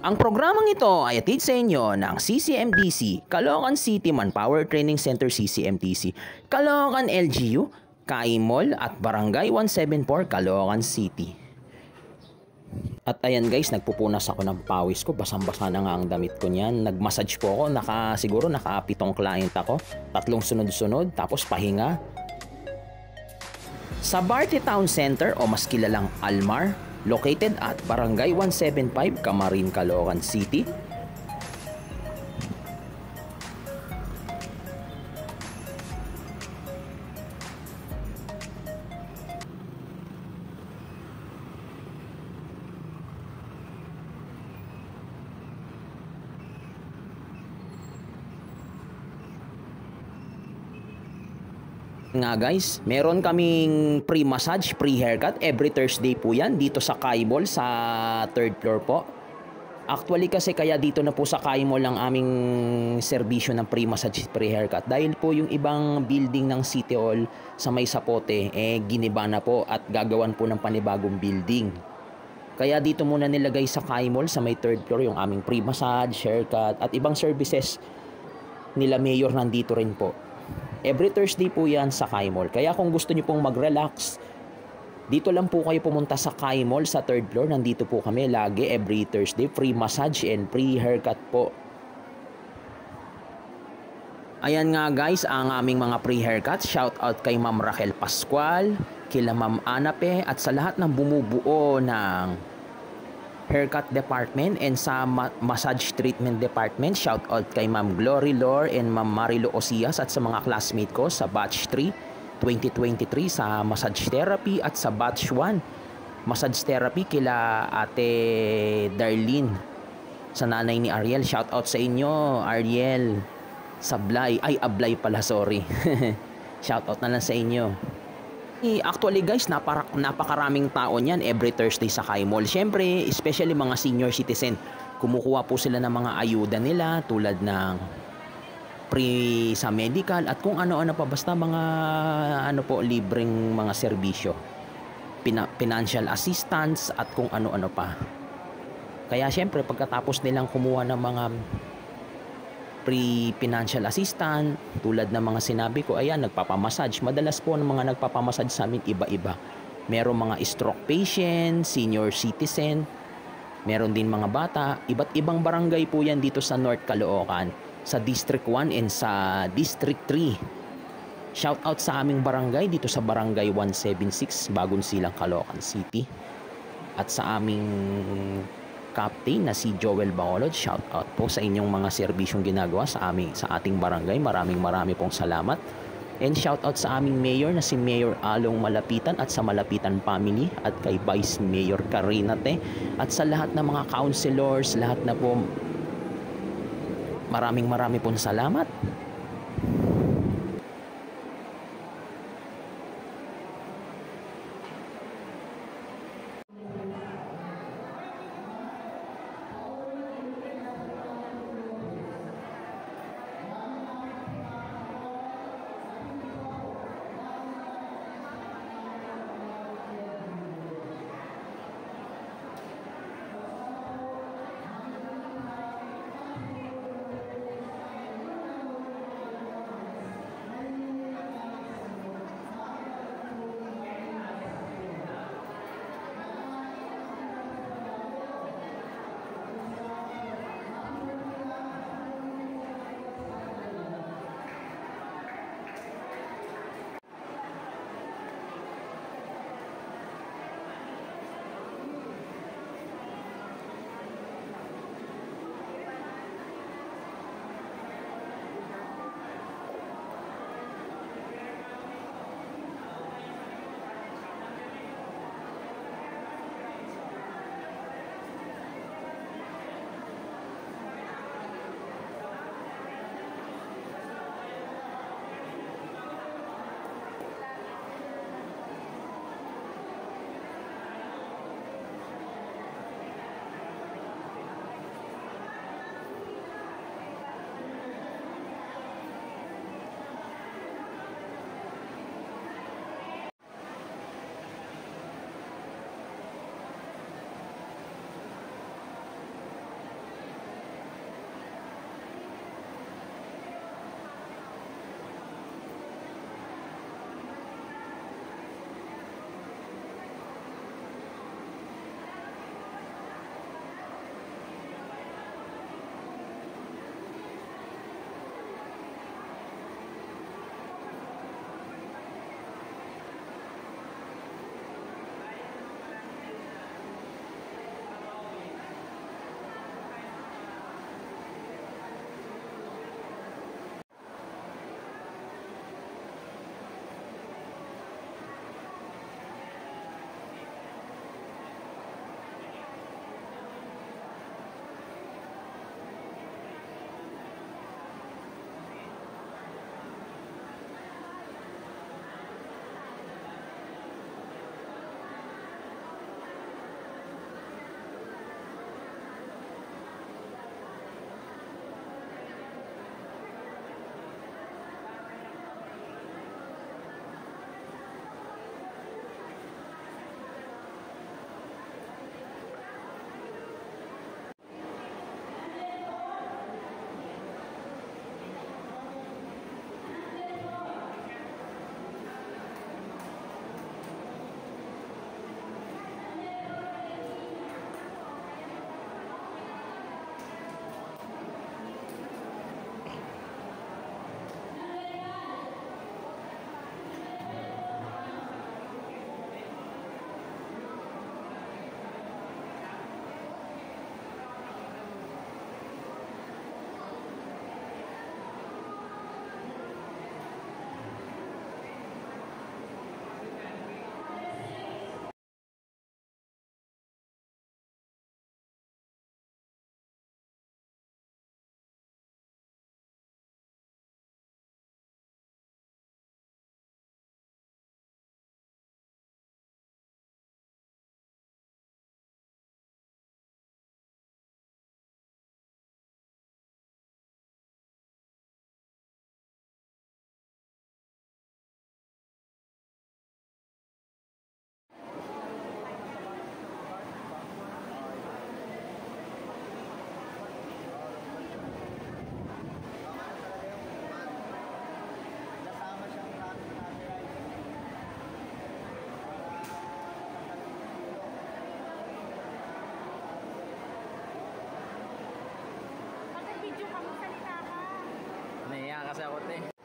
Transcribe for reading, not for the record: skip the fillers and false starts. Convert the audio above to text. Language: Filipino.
Ang programang ito ay hatid sa inyo ng CCMDC, Caloocan City Manpower Training Center CCMDC, Caloocan LGU, Kaimol at Barangay 174 Caloocan City. At ayan guys, nagpupunas ako ng pawis ko, basang-basa na nga ang damit ko niyan. Nag-massage po ako, siguro naka-7 client ako, 3 sunod-sunod, tapos pahinga. Sa Barty Town Center o mas kilalang Almar, located at Barangay 175, Camarin, Caloocan City. Nga guys, meron kaming pre-massage, pre-haircut every Thursday po yan dito sa Kaimol sa 3rd floor po. Actually kasi kaya dito na po sa Kaimol ang aming serbisyo ng pre-massage, pre-haircut dahil po yung ibang building ng City Hall sa may Sapote giniba na po at gagawan po ng panibagong building. Kaya dito muna nilagay sa Kaimol sa may 3rd floor yung aming pre-massage, haircut at ibang services nila Mayor nandito rin po. Every Thursday po yan sa Kaimol. Kaya kung gusto nyo pong mag-relax, dito lang po kayo pumunta sa Kaimol sa 3rd floor. Nandito po kami lagi every Thursday. Free massage and free haircut po. Ayan nga guys, ang aming mga free haircut. Shout out kay Ma'am Raquel Pascual, kila Ma'am Anape, at sa lahat ng bumubuo ng haircut department and sa massage treatment department. Shout out kay Ma'am Glory Lore and Ma'am Marilo Osias at sa mga classmate ko sa batch 3 2023 sa massage therapy at sa batch 1 massage therapy kila Ate Darlene, sa nanay ni Ariel. Shout out sa inyo Ariel Sablay, Ablay pala, sorry. Shout out na lang sa inyo. Actually guys, napakaraming tao niyan every Thursday sa Kaimol. Siyempre, especially mga senior citizen, kumukuha po sila ng mga ayuda nila tulad ng free sa medical at kung ano-ano pa, basta mga libreng mga serbisyo, financial assistance at kung ano-ano pa. Kaya siyempre pagkatapos nilang kumuha ng mga pre-financial assistant, tulad ng mga sinabi ko, ayan, nagpapamassage. Madalas po ng mga nagpapamassage sa amin iba-iba. Meron mga stroke patient, senior citizen, meron din mga bata. Iba't ibang barangay po yan dito sa North Caloocan, sa District 1 and sa District 3. Shout out sa aming barangay dito sa Barangay 176, Bagong Silang, Caloocan City. At sa aming captain na si Joel Bacolod, shout out po sa inyong mga serbisyong ginagawa sa ating barangay. Maraming pong salamat. And shout out sa aming mayor na si Mayor Along Malapitan at sa Malapitan family at kay Vice Mayor Carinate at sa lahat ng mga councilors, lahat na po, maraming pong salamat. Naka-video ka, magsalita ka. Nahiya kasi ako, te.